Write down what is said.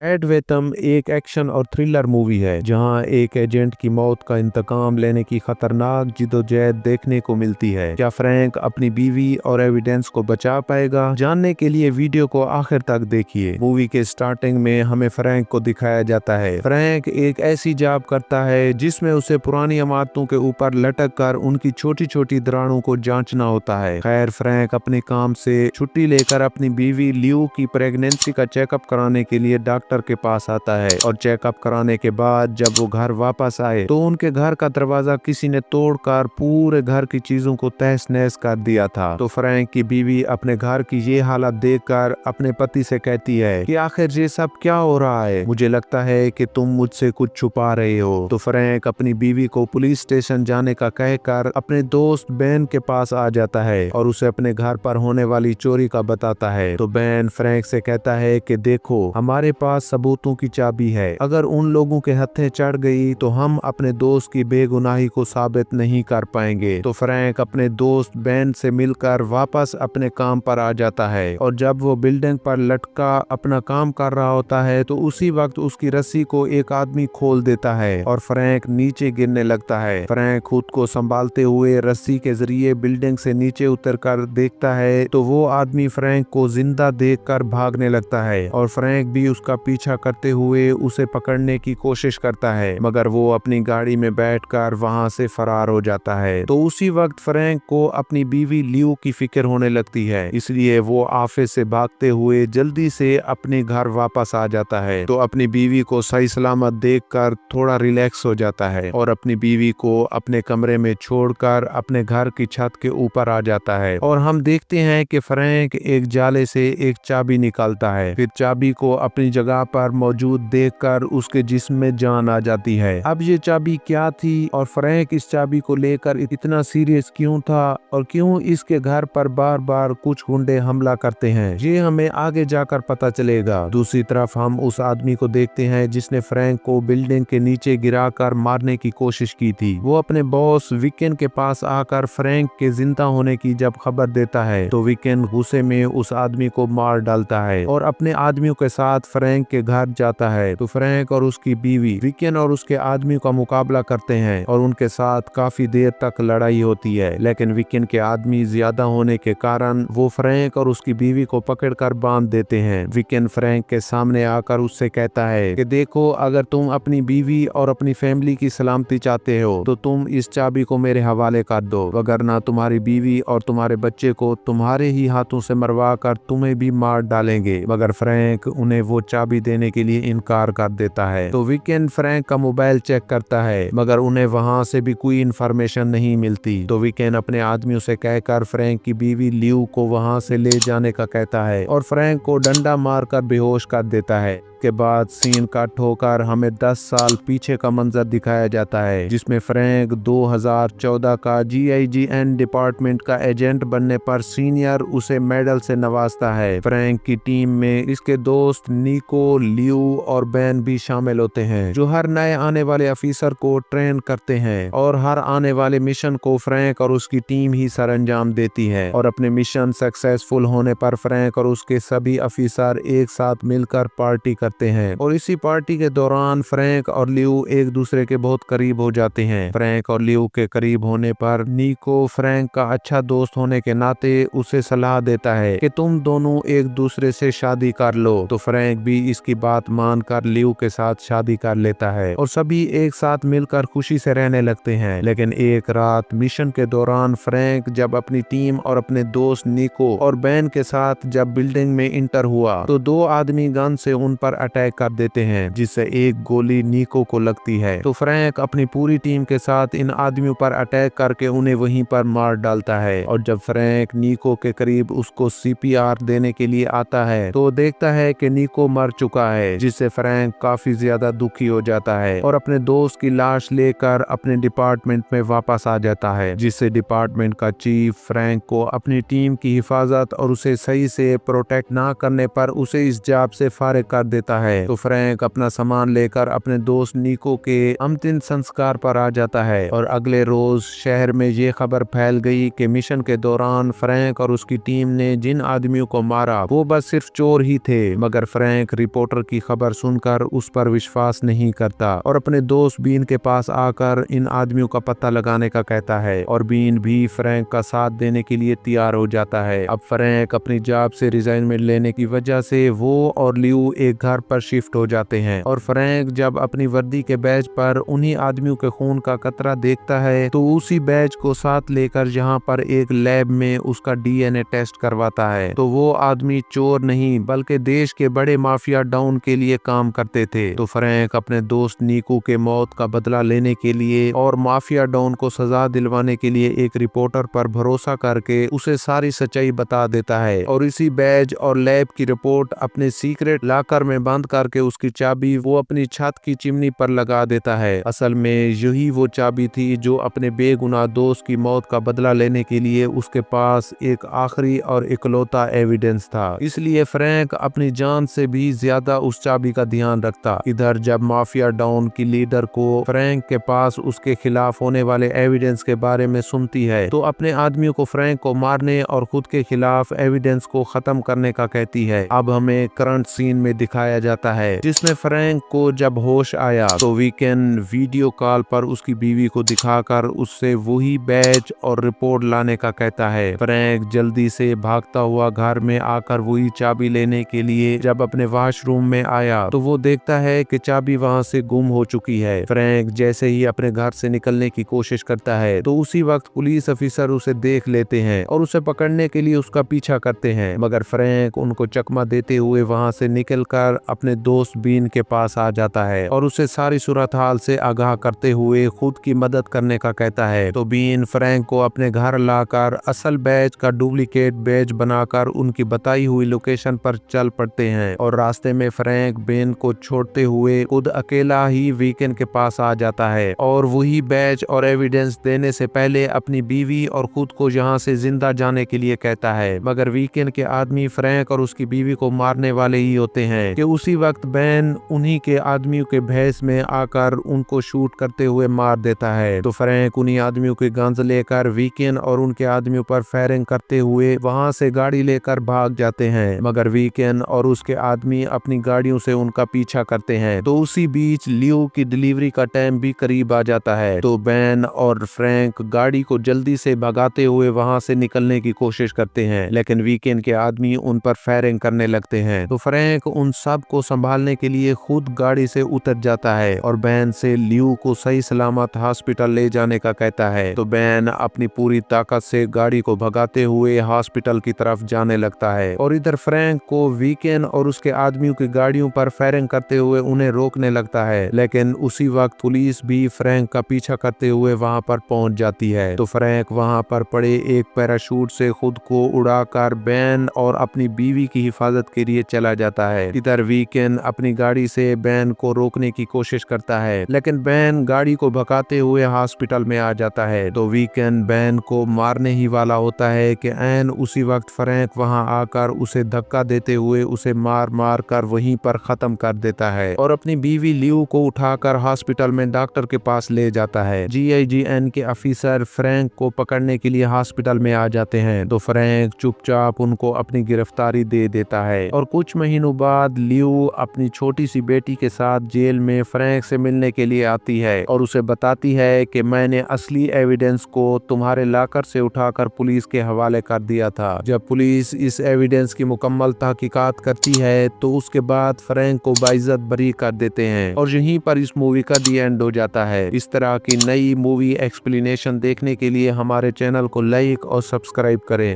Add वेतम एक action और thriller movie है जहां एक एजेंट की मौत का इंतकाम लेने की खतरनाक जिदोजहद देखने को मिलती है। क्या फ्रैंक अपनी बीवी और एविडेंस को बचा पाएगा? जानने के लिए वीडियो को आखिर तक देखिए। मूवी के स्टार्टिंग में हमें फ्रैंक को दिखाया जाता है। फ्रैंक एक ऐसी जॉब करता है जिसमें उसे पुरानी इमारतों के ऊपर लटक कर उनकी छोटी छोटी दरारों को जांचना होता है। खैर, फ्रैंक अपने काम से छुट्टी लेकर अपनी बीवी लियू की प्रेगनेंसी का चेकअप कराने के लिए डॉक्टर के पास आता है और चेकअप कराने के बाद जब वो घर वापस आए तो उनके घर का दरवाजा किसी ने तोड़कर पूरे घर की चीजों को तहस नहस कर दिया था। तो फ्रैंक की बीवी अपने घर की ये हालत देखकर अपने पति से कहती है कि आखिर ये सब क्या हो रहा है, मुझे लगता है कि तुम मुझसे कुछ छुपा रहे हो। तो फ्रैंक अपनी बीवी को पुलिस स्टेशन जाने का कहकर अपने दोस्त बेन के पास आ जाता है और उसे अपने घर पर होने वाली चोरी का बताता है। तो बेन फ्रैंक से कहता है कि देखो, हमारे पास सबूतों की चाबी है, अगर उन लोगों के हत्थे चढ़ गई तो हम अपने दोस्त की बेगुनाही को साबित नहीं कर पाएंगे। तो फ्रैंक अपने दोस्त बेन से मिलकर वापस अपने काम पर आ जाता है और जब वो बिल्डिंग पर लटका अपना काम कर रहा होता है तो उसी वक्त उसकी रस्सी को एक आदमी खोल देता है और फ्रैंक नीचे गिरने लगता है। फ्रैंक खुद को संभालते हुए रस्सी के जरिए बिल्डिंग से नीचे उतरकर देखता है तो वो आदमी फ्रैंक को जिंदा देखकर भागने लगता है और फ्रैंक भी उसका पीछा करते हुए उसे पकड़ने की कोशिश करता है, मगर वो अपनी गाड़ी में बैठकर वहां से फरार हो जाता है। तो उसी वक्त फ्रैंक को अपनी बीवी लियू की फिक्र होने लगती है, इसलिए वो ऑफिस से भागते हुए जल्दी से अपने घर वापस आ जाता है। तो अपनी बीवी को सही सलामत देखकर थोड़ा रिलैक्स हो जाता है और अपनी बीवी को अपने कमरे में छोड़कर अपने घर की छत के ऊपर आ जाता है और हम देखते हैं कि फ्रैंक एक जाले से एक चाबी निकालता है। फिर चाबी को अपनी जगह पर मौजूद देखकर उसके जिस्म में जान आ जाती है। अब ये चाबी क्या थी और फ्रैंक इस चाबी को लेकर इतना सीरियस क्यों था और क्यों इसके घर पर बार बार कुछ गुंडे हमला करते हैं, ये हमें आगे जाकर पता चलेगा। दूसरी तरफ हम उस आदमी को देखते हैं जिसने फ्रैंक को बिल्डिंग के नीचे गिराकर मारने की कोशिश की थी। वो अपने बॉस वीकेंड के पास आकर फ्रैंक के जिंदा होने की जब खबर देता है तो वीकेंड गुस्से में उस आदमी को मार डालता है और अपने आदमियों के साथ फ्रैंक के घर जाता है। तो फ्रैंक और उसकी बीवी वीकेंड और उसके आदमी का मुकाबला करते हैं और उनके साथ काफी देर तक लड़ाई होती है, लेकिन वीकेंड के आदमी ज्यादा होने के कारण वो फ्रैंक और उसकी बीवी को पकड़कर बांध देते हैं। वीकेंड फ्रैंक के सामने आकर उससे कहता है कि देखो, अगर तुम अपनी बीवी और अपनी फैमिली की सलामती चाहते हो तो तुम इस चाबी को मेरे हवाले कर दो, वगरना तुम्हारी बीवी और तुम्हारे बच्चे को तुम्हारे ही हाथों से मरवा कर तुम्हें भी मार डालेंगे। मगर फ्रैंक उन्हें वो चाबी देने के लिए इनकार कर देता है। तो वीकेंड फ्रैंक का मोबाइल चेक करता है मगर उन्हें वहां से भी कोई इन्फॉर्मेशन नहीं मिलती। तो वीकेंड अपने आदमियों से कहकर फ्रैंक की बीवी लियू को वहां से ले जाने का कहता है और फ्रैंक को डंडा मारकर बेहोश कर देता है। के बाद सीन कट होकर हमें 10 साल पीछे का मंजर दिखाया जाता है जिसमें फ्रैंक 2014 का GIGN डिपार्टमेंट का एजेंट बनने पर सीनियर उसे मेडल से नवाजता है। फ्रैंक की टीम में इसके दोस्त निको, लियू और बेन भी शामिल होते हैं जो हर नए आने वाले ऑफिसर को ट्रेन करते हैं और हर आने वाले मिशन को फ्रैंक और उसकी टीम ही सरंजाम देती है। और अपने मिशन सक्सेसफुल होने पर फ्रैंक और उसके सभी ऑफिसर एक साथ मिलकर पार्टी करते हैं और इसी पार्टी के दौरान फ्रैंक और लियू एक दूसरे के बहुत करीब हो जाते हैं। फ्रैंक और लियू के करीब होने पर निको फ्रैंक का अच्छा दोस्त होने के नाते उसे सलाह देता है कि तुम दोनों एक दूसरे से शादी कर लो। तो फ्रैंक भी इसकी बात मानकर लियू के साथ शादी कर लेता है और सभी एक साथ मिलकर खुशी से रहने लगते हैं। लेकिन एक रात मिशन के दौरान फ्रैंक जब अपनी टीम और अपने दोस्त निको और बेन के साथ जब बिल्डिंग में इंटर हुआ तो 2 आदमी गन से उन पर अटैक कर देते हैं जिससे एक गोली निको को लगती है। तो फ्रैंक अपनी पूरी टीम के साथ इन आदमियों पर अटैक करके उन्हें वहीं पर मार डालता है और जब फ्रैंक निको के करीब उसको CPR देने के लिए आता है तो देखता है कि निको मर चुका है, जिससे फ्रैंक काफी ज्यादा दुखी हो जाता है और अपने दोस्त की लाश लेकर अपने डिपार्टमेंट में वापस आ जाता है, जिससे डिपार्टमेंट का चीफ फ्रैंक को अपनी टीम की हिफाजत और उसे सही से प्रोटेक्ट ना करने पर उसे इस जॉब से फारिग कर देता है। तो फ्रैंक अपना सामान लेकर अपने दोस्त निको के अंतिम संस्कार पर आ जाता है और अगले रोज शहर में ये खबर फैल गई कि मिशन के दौरान फ्रैंक और उसकी टीम ने जिन आदमियों को मारा वो बस सिर्फ चोर ही थे, मगर फ्रैंक रिपोर्टर की खबर सुनकर उस पर विश्वास नहीं करता और अपने दोस्त बीन के पास आकर इन आदमियों का पता लगाने का कहता है और बीन भी फ्रैंक का साथ देने के लिए तैयार हो जाता है। अब फ्रैंक अपनी जॉब से रिजाइनमेंट लेने की वजह से वो और लियू एक घर पर शिफ्ट हो जाते हैं और फ्रैंक जब अपनी वर्दी के बैज पर उन्हीं आदमियों के खून का कतरा देखता है तो उसी बैज को साथ लेकर जहां पर एक लैब में उसका डीएनए टेस्ट करवाता है तो वो आदमी चोर नहीं बल्कि देश के बड़े माफिया डाउन के लिए काम करते थे। तो फ्रैंक अपने दोस्त नीकू के मौत का बदला लेने के लिए और माफिया डाउन को सजा दिलवाने के लिए एक रिपोर्टर पर भरोसा करके उसे सारी सच्चाई बता देता है और इसी बैज और लैब की रिपोर्ट अपने सीक्रेट लॉकर में बंद करके उसकी चाबी वो अपनी छत की चिमनी पर लगा देता है। असल में यही वो चाबी थी जो अपने बेगुनाह दोस्त की मौत का बदला लेने के लिए उसके पास एक आखिरी और इकलौता एविडेंस था। इसलिए फ्रैंक अपनी जान से भी ज्यादा उस चाबी का ध्यान रखता। इधर जब माफिया डाउन की लीडर को फ्रैंक के पास उसके खिलाफ होने वाले एविडेंस के बारे में सुनती है तो अपने आदमियों को फ्रैंक को मारने और खुद के खिलाफ एविडेंस को खत्म करने का कहती है। अब हमें करंट सीन में दिखाया जाता है जिसमें फ्रैंक को जब होश आया तो वीकेंड वीडियो कॉल पर उसकी बीवी को दिखाकर उससे वही बैच और रिपोर्ट लाने का कहता है। फ्रैंक जल्दी से भागता हुआ घर में आकर वही चाबी लेने के लिए जब अपने वॉशरूम में आया तो वो देखता है कि चाबी वहां से गुम हो चुकी है। फ्रैंक जैसे ही अपने घर से निकलने की कोशिश करता है तो उसी वक्त पुलिस ऑफिसर उसे देख लेते हैं और उसे पकड़ने के लिए उसका पीछा करते हैं मगर फ्रैंक उनको चकमा देते हुए वहां से निकलकर अपने दोस्त बीन के पास आ जाता है और उसे सारी सूरत हाल से आगाह करते हुए खुद की मदद करने का कहता है। तो बीन फ्रैंक को अपने घर लाकर असल बैच का डुप्लीकेट बैच बनाकर उनकी बताई हुई लोकेशन पर चल पड़ते हैं और रास्ते में फ्रैंक बीन को छोड़ते हुए खुद अकेला ही वीकेंड के पास आ जाता है और वही बैच और एविडेंस देने से पहले अपनी बीवी और खुद को यहाँ से जिंदा जाने के लिए कहता है। मगर वीकेंड के आदमी फ्रैंक और उसकी बीवी को मारने वाले ही होते हैं कि उसी वक्त बैन उन्हीं के आदमियों के भेष में आकर उनको शूट करते हुए मार देता है। तो फ्रैंक उन्हीं आदमियों के गन्स लेकर वीकेंड और उनके आदमियों पर फायरिंग करते हुए वहां से गाड़ी लेकर भाग जाते हैं मगर वीकेंड और उसके आदमी अपनी गाड़ियों से उनका पीछा करते हैं। तो उसी बीच लियो की डिलीवरी का टाइम भी करीब आ जाता है तो बैन और फ्रैंक गाड़ी को जल्दी से भगाते हुए वहां से निकलने की कोशिश करते हैं लेकिन वीकेंड के आदमी उन पर फायरिंग करने लगते हैं। तो फ्रैंक उन सब को संभालने के लिए खुद गाड़ी से उतर जाता है और बैन से लियो को सही सलामत हॉस्पिटल ले जाने का कहता है। तो बैन अपनी पूरी ताकत से गाड़ी को भगाते हुए हॉस्पिटल की तरफ जाने लगता है और इधर फ्रैंक को वीकेंड और उसके आदमियों की गाड़ियों पर फायरिंग करते हुए उन्हें रोकने लगता है लेकिन उसी वक्त पुलिस भी फ्रैंक का पीछा करते हुए वहां पर पहुंच जाती है। तो फ्रैंक वहां पर पड़े एक पैराशूट से खुद को उड़ाकर बैन और अपनी बीवी की हिफाजत के लिए चला जाता है। इधर वीकेंड अपनी गाड़ी से बैन को रोकने की कोशिश करता है लेकिन बैन गाड़ी को भगाते हुए हॉस्पिटल में आ जाता है। तो वीकेंड बैन को मारने ही वाला होता है कि ऐन उसी वक्त फ्रैंक वहां आकर उसे धक्का देते हुए उसे मार मार कर वहीं पर खत्म कर देता है और अपनी बीवी लियो को उठाकर हॉस्पिटल में डॉक्टर के पास ले जाता है। GIGN के ऑफिसर फ्रैंक को पकड़ने के लिए हॉस्पिटल में आ जाते हैं तो फ्रैंक चुपचाप उनको अपनी गिरफ्तारी दे देता है और कुछ महीनों बाद लियो अपनी छोटी सी बेटी के साथ जेल में फ्रैंक से मिलने के लिए आती है और उसे बताती है कि मैंने असली एविडेंस को तुम्हारे लॉकर से उठाकर पुलिस के हवाले कर दिया था। जब पुलिस इस एविडेंस की मुकम्मल तहकीकात करती है तो उसके बाद फ्रैंक को बाइज्जत बरी कर देते हैं और यहीं पर इस मूवी का दी एंड हो जाता है। इस तरह की नई मूवी एक्सप्लेनेशन देखने के लिए हमारे चैनल को लाइक और सब्सक्राइब करें।